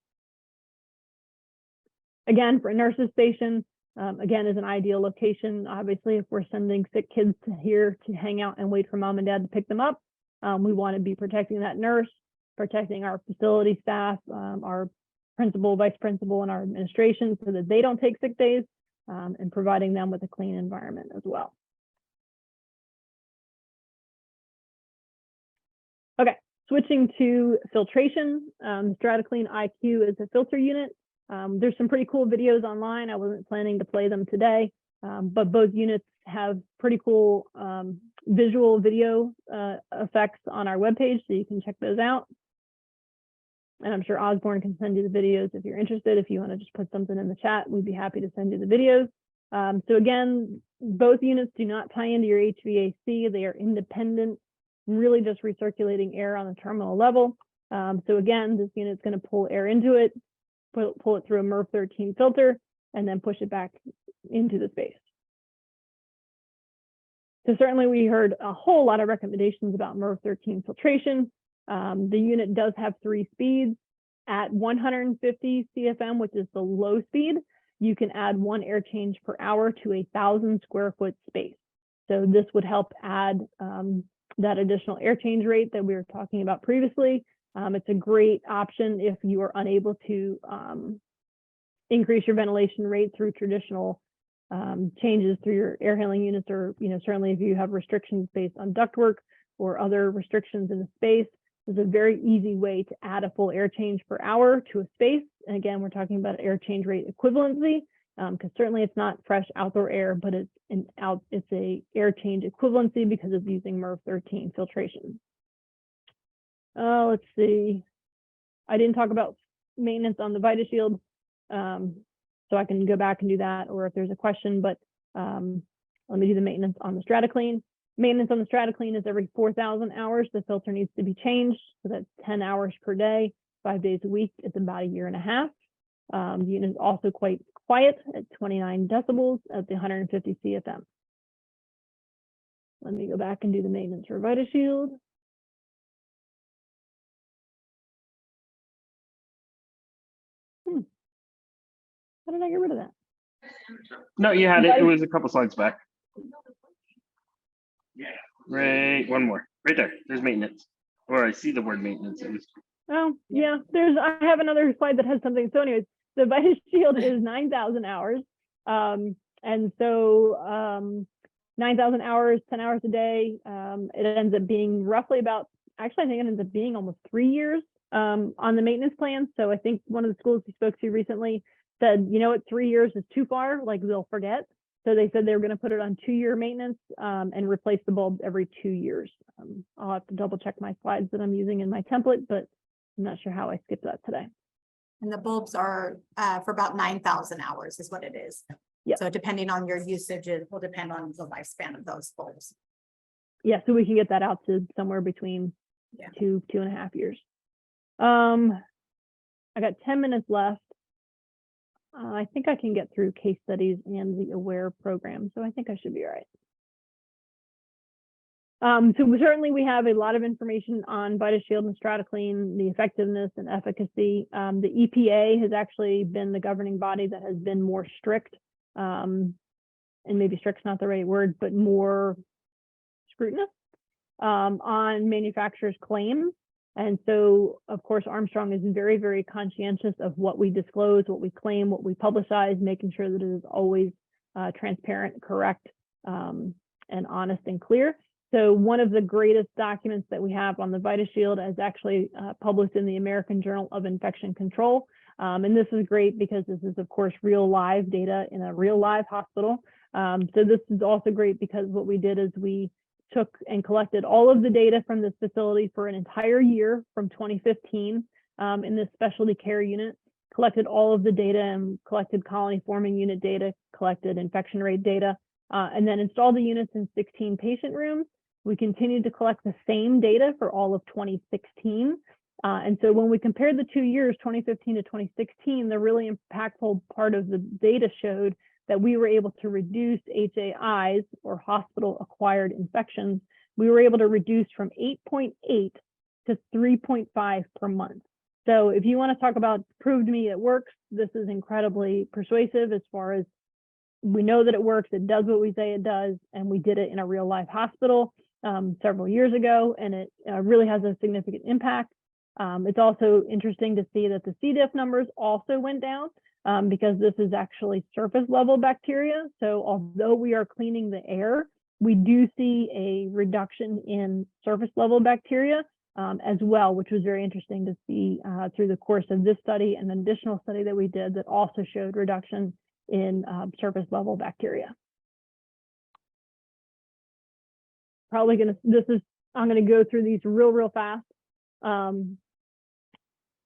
Again, for a nurse's station, again, is an ideal location. Obviously, if we're sending sick kids to here to hang out and wait for mom and dad to pick them up, we want to be protecting that nurse, protecting our facility staff, our principal, vice principal, and our administration so that they don't take sick days, and providing them with a clean environment as well. Okay, switching to filtration, StrataClean IQ is a filter unit. There's some pretty cool videos online. I wasn't planning to play them today, but both units have pretty cool visual video effects on our webpage, so you can check those out. And I'm sure Osborne can send you the videos if you're interested. If you want to just put something in the chat, we'd be happy to send you the videos. So again, both units do not tie into your HVAC. They are independent, really just recirculating air on the terminal level. So again, this unit's going to pull air into it, pull it through a MERV 13 filter, and then push it back into the space. So certainly we heard a whole lot of recommendations about MERV 13 filtration. The unit does have 3 speeds. At 150 CFM, which is the low speed, you can add 1 air change per hour to a 1,000 square foot space. So this would help add that additional air change rate that we were talking about previously. It's a great option if you are unable to increase your ventilation rate through traditional changes through your air handling units, or certainly if you have restrictions based on ductwork or other restrictions in the space. There's a very easy way to add a full air change per hour to a space. And again, we're talking about air change rate equivalency, because certainly it's not fresh outdoor air, but it's a air change equivalency because of using MERV 13 filtration. Let's see. I didn't talk about maintenance on the VitaShield, so I can go back and do that, or if there's a question, but let me do the maintenance on the StrataClean. Maintenance on the StrataClean is every 4,000 hours. The filter needs to be changed, so that's 10 hours per day, 5 days a week. It's about 1.5 years. The unit is also quite quiet at 29 decibels at the 150 CFM. Let me go back and do the maintenance for VitaShield. How did I get rid of that? No, you had it. It was a couple slides back. Yeah, right. One more. Right there. There's maintenance. Or I see the word maintenance. Oh, yeah. I have another slide that has something. So anyways, the VitaShield is 9,000 hours. And so 9,000 hours, 10 hours a day. It ends up being roughly about, actually, I think it ends up being almost 3 years on the maintenance plan. So I think one of the schools we spoke to recently said, you know what, 3 years is too far, like they'll forget. So they said they were going to put it on 2-year maintenance and replace the bulbs every 2 years. I'll have to double check my slides that I'm using in my template, but I'm not sure how I skipped that today. And the bulbs are for about 9,000 hours is what it is. Yep. So depending on your usage, it will depend on the lifespan of those bulbs. Yeah, so we can get that out to somewhere between 2.5 years. I got 10 minutes left. I think I can get through case studies and the AWARE program, so I think I should be all right. So certainly we have a lot of information on VitaShield and StrataClean, the effectiveness and efficacy. The EPA has actually been the governing body that has been more strict, and maybe strict's not the right word, but more scrutinous on manufacturers' claims. And so, of course, Armstrong is very, very conscientious of what we disclose, what we claim, what we publicize, making sure that it is always transparent, correct, and honest and clear. So one of the greatest documents that we have on the VitaShield is actually published in the American Journal of Infection Control. And this is great because this is, of course, real live data in a real live hospital. So this is also great because what we did is we took and collected all of the data from this facility for an entire year from 2015 in this specialty care unit, collected all of the data and collected colony forming unit data, collected infection rate data, and then installed the units in 16 patient rooms. We continued to collect the same data for all of 2016. And so when we compared the 2 years, 2015 to 2016, the really impactful part of the data showed that we were able to reduce HAIs, or hospital-acquired infections. We were able to reduce from 8.8 to 3.5 per month. So if you want to talk about prove to me it works, this is incredibly persuasive as far as we know that it works, it does what we say it does, and we did it in a real life hospital several years ago, and it really has a significant impact. It's also interesting to see that the C. diff numbers also went down because this is actually surface level bacteria. So although we are cleaning the air, we do see a reduction in surface level bacteria as well, which was very interesting to see through the course of this study and an additional study that we did that also showed reduction in surface level bacteria. I'm gonna go through these real fast.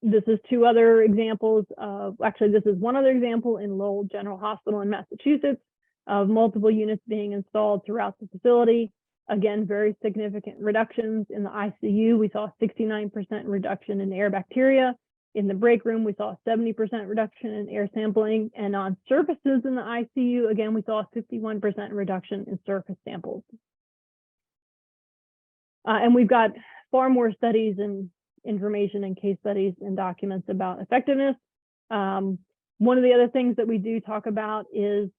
This is two other examples of, actually, this is one other example in Lowell General Hospital in Massachusetts of multiple units being installed throughout the facility. Again, very significant reductions in the ICU. We saw a 69% reduction in air bacteria. In the break room, we saw a 70% reduction in air sampling. And on surfaces in the ICU, again, we saw a 51% reduction in surface samples. And we've got far more studies and information and case studies and documents about effectiveness. One of the other things that we do talk about is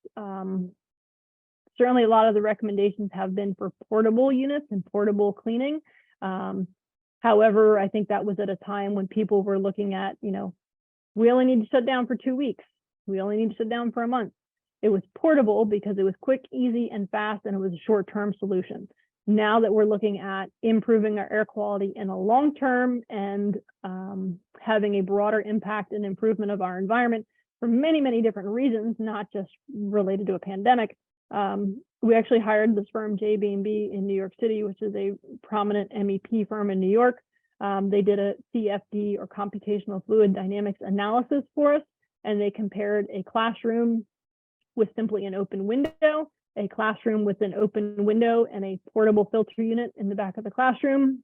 certainly a lot of the recommendations have been for portable units and portable cleaning. However, I think that was at a time when people were looking at, we only need to shut down for 2 weeks. We only need to shut down for a month. It was portable because it was quick, easy, and fast, and it was a short-term solution. Now that we're looking at improving our air quality in a long term and having a broader impact and improvement of our environment for many, many different reasons, not just related to a pandemic, we actually hired this firm JB&B in New York City, which is a prominent MEP firm in New York. They did a CFD, or computational fluid dynamics analysis for us, and they compared a classroom with simply an open window, a classroom with an open window, and a portable filter unit in the back of the classroom.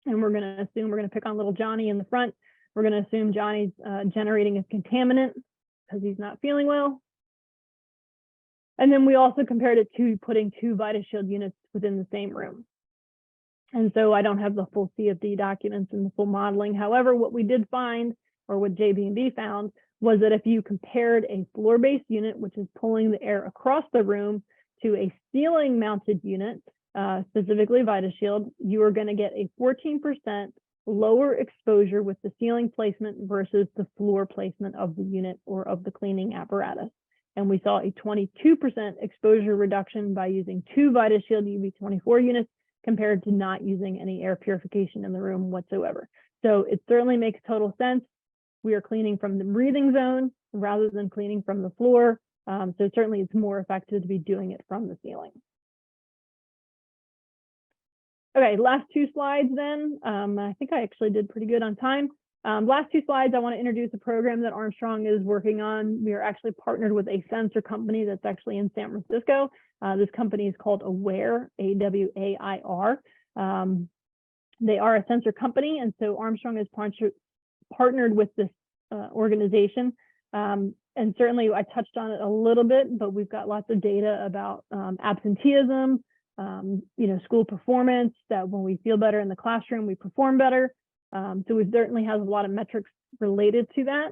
And we're going to pick on little Johnny in the front. We're going to assume Johnny's generating a contaminant because he's not feeling well. And then we also compared it to putting 2 VitaShield units within the same room. And so I don't have the full CFD documents and the full modeling. However, what we did find, or what JB&B found, was that if you compared a floor-based unit, which is pulling the air across the room, to a ceiling-mounted unit, specifically VitaShield, you are going to get a 14% lower exposure with the ceiling placement versus the floor placement of the unit or of the cleaning apparatus. And we saw a 22% exposure reduction by using 2 VitaShield UV24 units compared to not using any air purification in the room whatsoever. So it certainly makes total sense. We are cleaning from the breathing zone rather than cleaning from the floor. So certainly it's more effective to be doing it from the ceiling. Okay, last 2 slides then. I think I actually did pretty good on time. Last 2 slides, I want to introduce a program that Armstrong is working on. We are actually partnered with a sensor company that's actually in San Francisco. This company is called Aware, AWAIR. They are a sensor company, and so Armstrong is partnered with this organization. And certainly I touched on it a little bit, but we've got lots of data about absenteeism, school performance, that when we feel better in the classroom, we perform better. So we certainly have a lot of metrics related to that.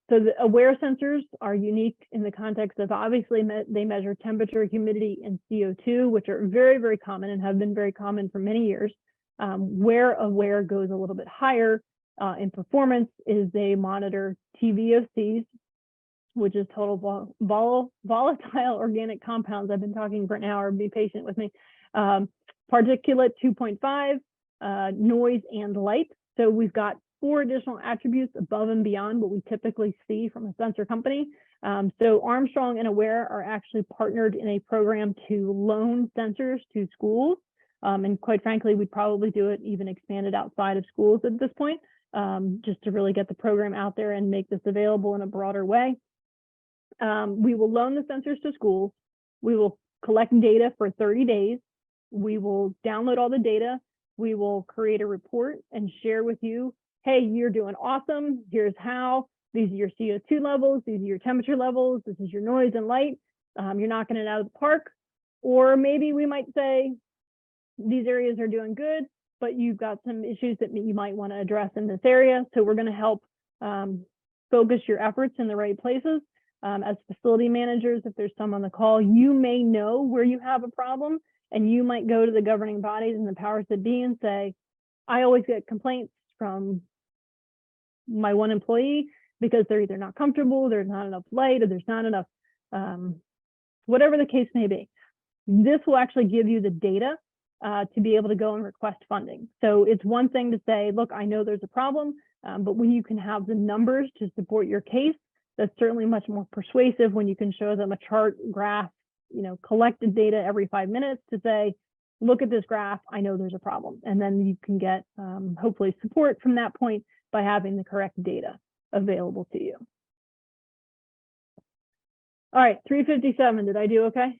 So the Aware sensors are unique in the context of, obviously, they measure temperature, humidity, and CO2, which are very, very common and have been very common for many years. Where Aware goes a little bit higher in performance is they monitor TVOCs, which is total volatile organic compounds. I've been talking for an hour, be patient with me. Particulate 2.5, noise and light. So we've got 4 additional attributes above and beyond what we typically see from a sensor company. So Armstrong and Aware are actually partnered in a program to loan sensors to schools. And quite frankly, we'd probably do it even expanded outside of schools at this point, just to really get the program out there and make this available in a broader way. We will loan the sensors to schools. We will collect data for 30 days. We will download all the data. We will create a report and share with you, hey, you're doing awesome. Here's how. These are your CO2 levels. These are your temperature levels. This is your noise and light. You're knocking it out of the park. Or maybe we might say, these areas are doing good, but you've got some issues that you might want to address in this area. So we're going to help focus your efforts in the right places. As facility managers, if there's some on the call, you may know where you have a problem, and you might go to the governing bodies and the powers that be and say, I always get complaints from my one employee because they're either not comfortable, there's not enough light, or there's not enough, whatever the case may be. This will actually give you the data to be able to go and request funding. So it's one thing to say, look, I know there's a problem, but when you can have the numbers to support your case, that's certainly much more persuasive when you can show them a chart, graph, collected data every 5 minutes to say, look at this graph, I know there's a problem. And then you can get hopefully support from that point by having the correct data available to you. All right, 3:57, did I do okay?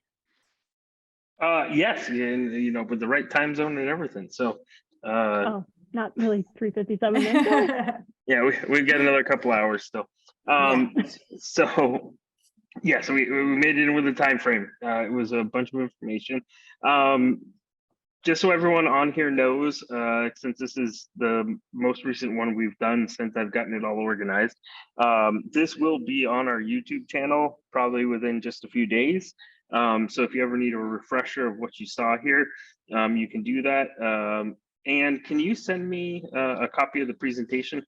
Yes, and with the right time zone and everything. So Oh, not really 3:57 then. yeah, we've got another couple hours still. So yeah, so we made it in with a time frame. It was a bunch of information. Just so everyone on here knows, since this is the most recent one we've done since I've gotten it all organized, this will be on our YouTube channel probably within just a few days. So if you ever need a refresher of what you saw here, you can do that. And can you send me a copy of the presentation?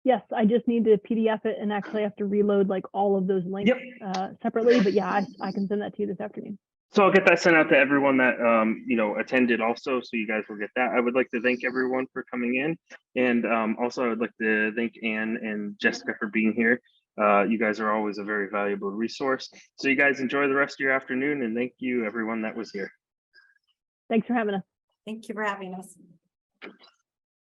Yes, I just need to PDF it and actually have to reload like all of those links separately. But yeah, I can send that to you this afternoon. So I'll get that sent out to everyone that attended also, so you guys will get that. I would like to thank everyone for coming in, and also I would like to thank Anne and Jessica for being here. You guys are always a very valuable resource. So you guys enjoy the rest of your afternoon, and thank you everyone that was here. Thanks for having us. Thank you for having us.